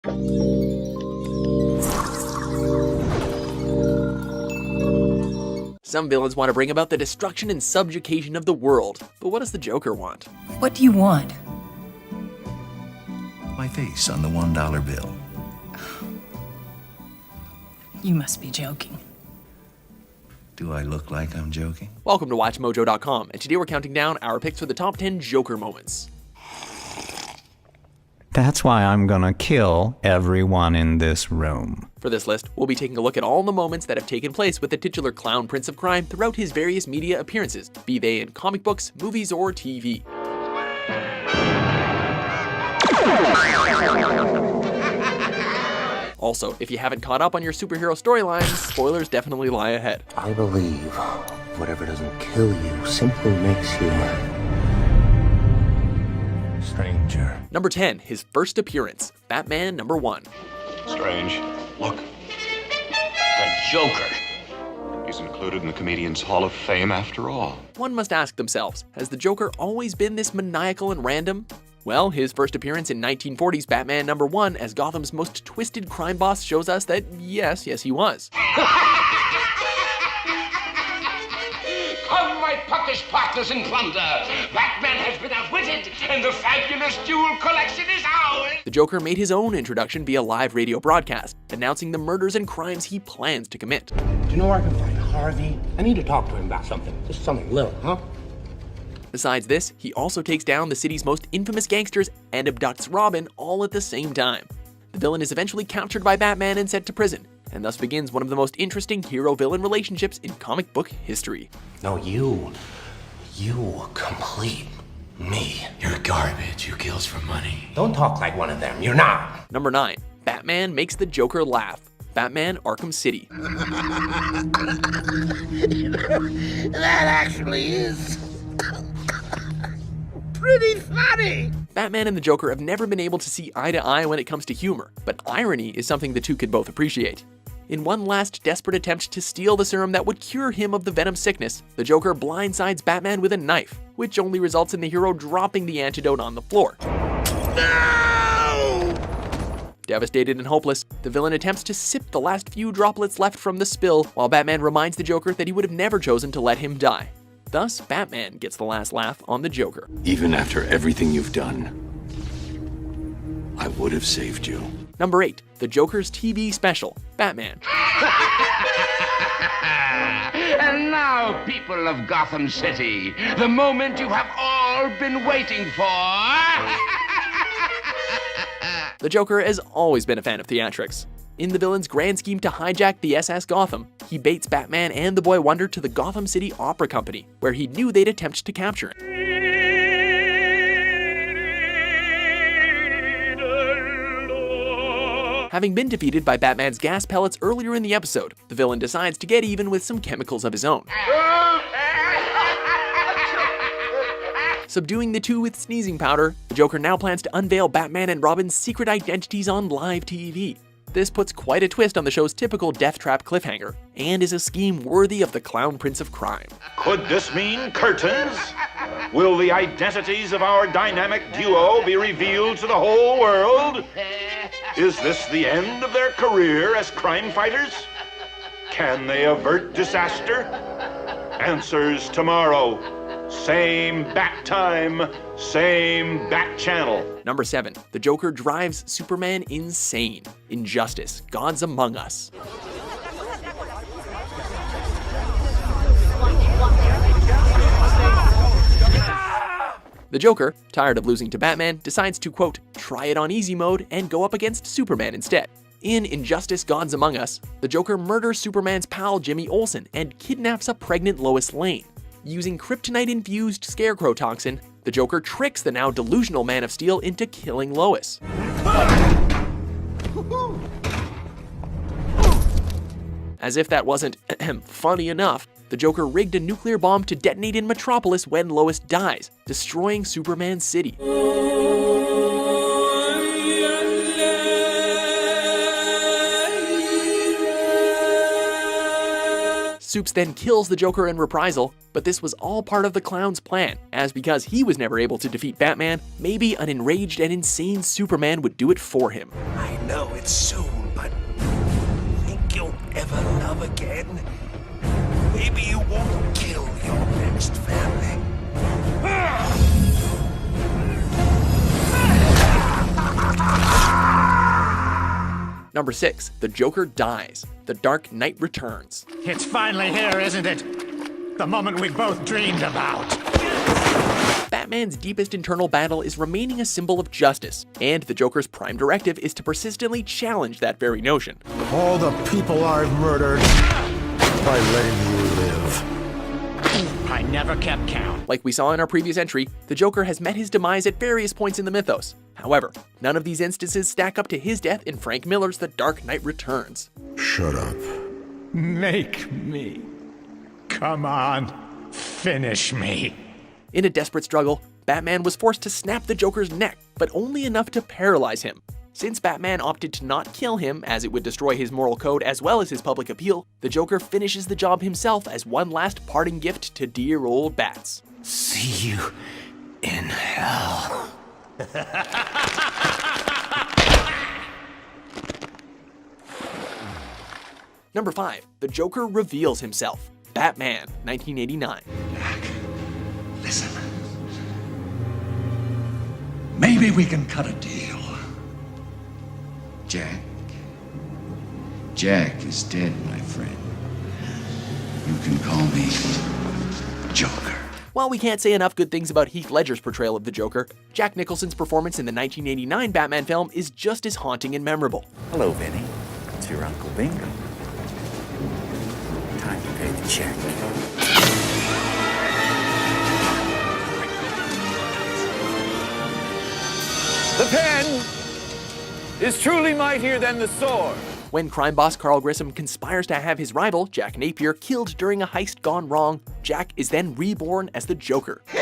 Some villains want to bring about the destruction and subjugation of the world, but what does the Joker want? What do you want? My face on the $1 bill. You must be joking. Do I look like I'm joking? Welcome to WatchMojo.com, and today we're counting down our picks for the top 10 Joker moments. That's why I'm gonna kill everyone in this room. For this list, we'll be taking a look at all the moments that have taken place with the titular clown prince of crime throughout his various media appearances, be they in comic books, movies, or TV. Also, if you haven't caught up on your superhero storylines, spoilers definitely lie ahead. I believe whatever doesn't kill you simply makes you stranger. Number 10, his first appearance, Batman number 1. Strange. Look. The Joker. He's included in the Comedians Hall of Fame after all. One must ask themselves, has the Joker always been this maniacal and random? Well, his first appearance in 1940's Batman number 1 as Gotham's most twisted crime boss shows us that yes, he was. Come, my puckish partners in plunder! Batman has been outwitted, and the fabulous jewel collection is ours! The Joker made his own introduction via live radio broadcast, announcing the murders and crimes he plans to commit. Do you know where I can find Harvey? I need to talk to him about something. Just something little, huh? Besides this, he also takes down the city's most infamous gangsters and abducts Robin all at the same time. The villain is eventually captured by Batman and sent to prison, and thus begins one of the most interesting hero-villain relationships in comic book history. No, you complete me. You're garbage who kills for money. Don't talk like one of them. You're not. Number 9. Batman makes the Joker laugh. Batman Arkham City. That actually is pretty funny. Batman and the Joker have never been able to see eye to eye when it comes to humor, but irony is something the two could both appreciate. In one last desperate attempt to steal the serum that would cure him of the Venom sickness, the Joker blindsides Batman with a knife, which only results in the hero dropping the antidote on the floor. No! Devastated and hopeless, the villain attempts to sip the last few droplets left from the spill, while Batman reminds the Joker that he would have never chosen to let him die. Thus, Batman gets the last laugh on the Joker. Even after everything you've done, I would have saved you. Number 8, the Joker's TV special, Batman. And now, people of Gotham City, the moment you have all been waiting for. The Joker has always been a fan of theatrics. In the villain's grand scheme to hijack the SS Gotham, he baits Batman and the Boy Wonder to the Gotham City Opera Company, where he knew they'd attempt to capture him. Having been defeated by Batman's gas pellets earlier in the episode, the villain decides to get even with some chemicals of his own. Subduing the two with sneezing powder, the Joker now plans to unveil Batman and Robin's secret identities on live TV. This puts quite a twist on the show's typical death trap cliffhanger, and is a scheme worthy of the Clown Prince of Crime. Could this mean curtains? Will the identities of our dynamic duo be revealed to the whole world? Is this the end of their career as crime fighters? Can they avert disaster? Answers tomorrow. Same bat time, same bat channel. Number 7. The Joker drives Superman insane. Injustice, Gods Among Us. The Joker, tired of losing to Batman, decides to, quote, try it on easy mode and go up against Superman instead. In Injustice, Gods Among Us, the Joker murders Superman's pal Jimmy Olsen and kidnaps a pregnant Lois Lane. Using kryptonite-infused scarecrow toxin, the Joker tricks the now delusional Man of Steel into killing Lois. As if that wasn't funny enough, the Joker rigged a nuclear bomb to detonate in Metropolis when Lois dies, destroying Superman City. Supes then kills the Joker in reprisal, but this was all part of the clown's plan, as because he was never able to defeat Batman, maybe an enraged and insane Superman would do it for him. I know it's soon, but think you'll ever love again? Maybe you won't kill your next family. Number 6. The Joker dies. The Dark Knight returns. It's finally here, isn't it? The moment we both dreamed about. Batman's deepest internal battle is remaining a symbol of justice, and the Joker's prime directive is to persistently challenge that very notion. All the people I've murdered by letting you live. I never kept count. Like we saw in our previous entry, the Joker has met his demise at various points in the mythos. However, none of these instances stack up to his death in Frank Miller's The Dark Knight Returns. Shut up. Make me. Come on, finish me. In a desperate struggle, Batman was forced to snap the Joker's neck, but only enough to paralyze him. Since Batman opted to not kill him, as it would destroy his moral code as well as his public appeal, the Joker finishes the job himself as one last parting gift to dear old Bats. See you in hell. Number 5. The Joker reveals himself. Batman, 1989. Jack, listen. Maybe we can cut a deal. Jack is dead, my friend. You can call me Joker. While we can't say enough good things about Heath Ledger's portrayal of the Joker, Jack Nicholson's performance in the 1989 Batman film is just as haunting and memorable. Hello, Vinny. It's your Uncle Bingo. Time to pay the check. The pen is truly mightier than the sword. When crime boss Carl Grissom conspires to have his rival, Jack Napier, killed during a heist gone wrong, Jack is then reborn as the Joker. You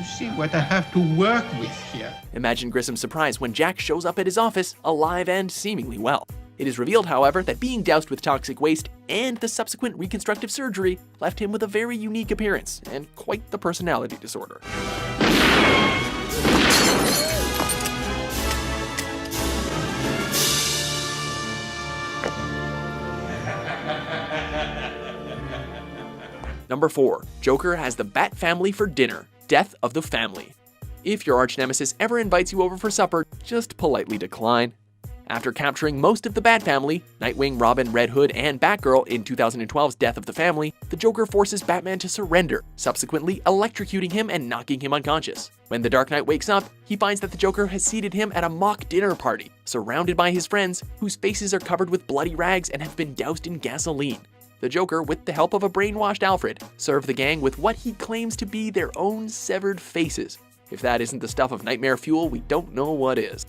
see what I have to work with here. Imagine Grissom's surprise when Jack shows up at his office, alive and seemingly well. It is revealed, however, that being doused with toxic waste and the subsequent reconstructive surgery left him with a very unique appearance and quite the personality disorder. Number 4. Joker has the Bat family for dinner. Death of the family. If your arch-nemesis ever invites you over for supper, just politely decline. After capturing most of the Bat family, Nightwing, Robin, Red Hood, and Batgirl in 2012's Death of the Family, the Joker forces Batman to surrender, subsequently electrocuting him and knocking him unconscious. When the Dark Knight wakes up, he finds that the Joker has seated him at a mock dinner party, surrounded by his friends, whose faces are covered with bloody rags and have been doused in gasoline. The Joker, with the help of a brainwashed Alfred, serve the gang with what he claims to be their own severed faces. If that isn't the stuff of nightmare fuel, we don't know what is.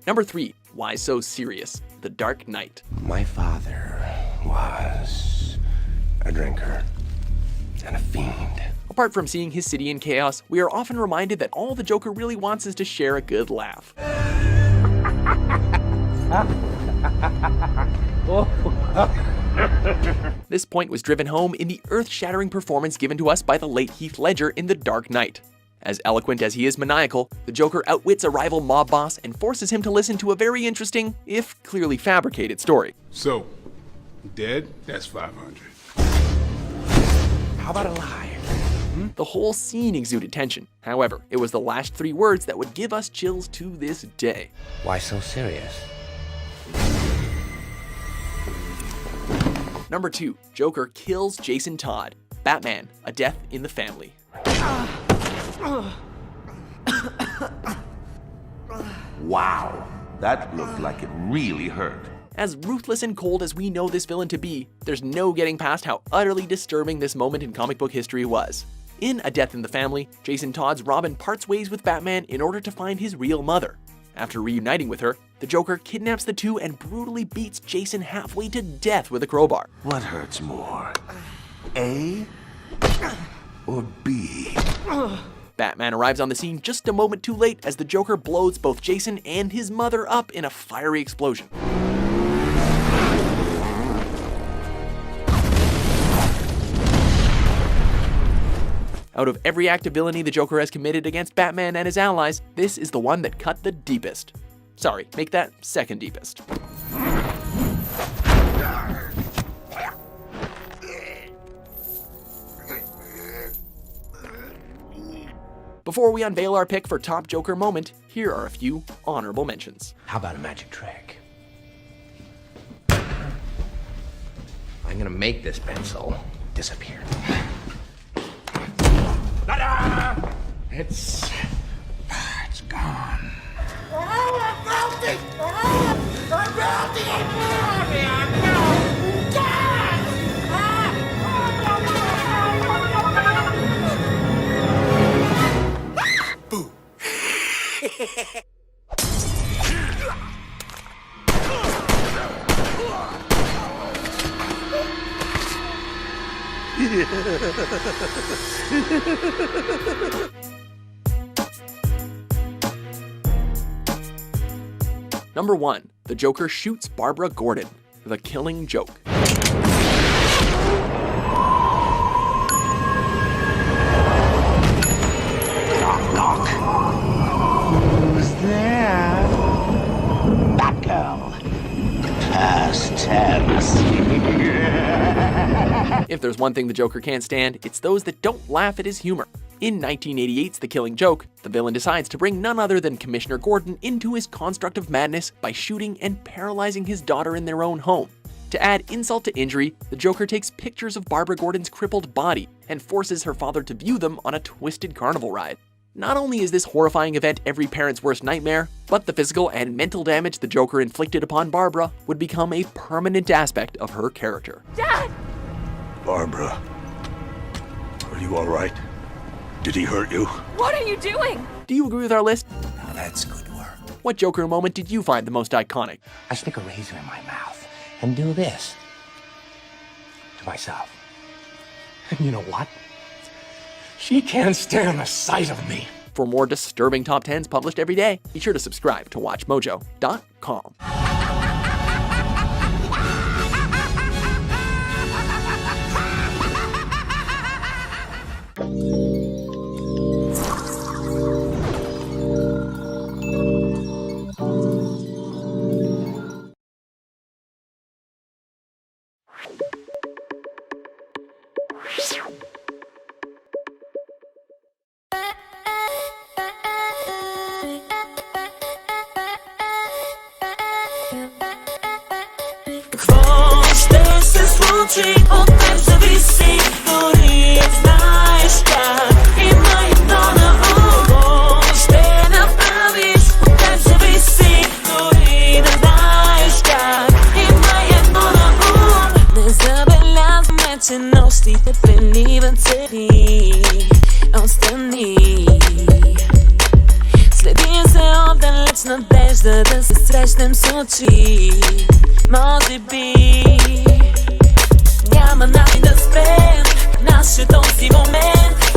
Number 3. Why So Serious? The Dark Knight. My father was a drinker and a fiend. Apart from seeing his city in chaos, we are often reminded that all the Joker really wants is to share a good laugh. This point was driven home in the earth-shattering performance given to us by the late Heath Ledger in The Dark Knight. As eloquent as he is maniacal, the Joker outwits a rival mob boss and forces him to listen to a very interesting, if clearly fabricated, story. So, dead? That's 500. How about a lie? The whole scene exuded tension. However, it was the last 3 words that would give us chills to this day. Why so serious? Number 2. Joker kills Jason Todd. Batman, A Death in the Family. Wow, that looked like it really hurt. As ruthless and cold as we know this villain to be, there's no getting past how utterly disturbing this moment in comic book history was. In A Death in the Family, Jason Todd's Robin parts ways with Batman in order to find his real mother. After reuniting with her, the Joker kidnaps the two and brutally beats Jason halfway to death with a crowbar. What hurts more? A or B? Batman arrives on the scene just a moment too late as the Joker blows both Jason and his mother up in a fiery explosion. Out of every act of villainy the Joker has committed against Batman and his allies, this is the one that cut the deepest. Sorry, make that second deepest. Before we unveil our pick for top Joker moment, here are a few honorable mentions. How about a magic trick? I'm gonna make this pencil disappear. Ta-da! It's gone. Number 1. The Joker shoots Barbara Gordon. The Killing Joke. Knock, knock. Who's there? Batgirl. Past tense. If there's one thing the Joker can't stand, it's those that don't laugh at his humor. In 1988's The Killing Joke, the villain decides to bring none other than Commissioner Gordon into his construct of madness by shooting and paralyzing his daughter in their own home. To add insult to injury, the Joker takes pictures of Barbara Gordon's crippled body and forces her father to view them on a twisted carnival ride. Not only is this horrifying event every parent's worst nightmare, but the physical and mental damage the Joker inflicted upon Barbara would become a permanent aspect of her character. Dad! Barbara, are you all right? Did he hurt you? What are you doing? Do you agree with our list? Now that's good work. What Joker moment did you find the most iconic? I stick a razor in my mouth and do this to myself. And you know what? She can't stand the sight of me. For more disturbing top 10s published every day, be sure to subscribe to WatchMojo.com. Potem zawisi, który znasz tak I mają to na ugość Ty naprawisz, potem zawisi, który znasz tak I mają to na ugość Не забелязваме, че нощите преливат цели Остани Следим се отдалеч надежда да се срещнем с очи Може би Няма начин да спрем нашето си момент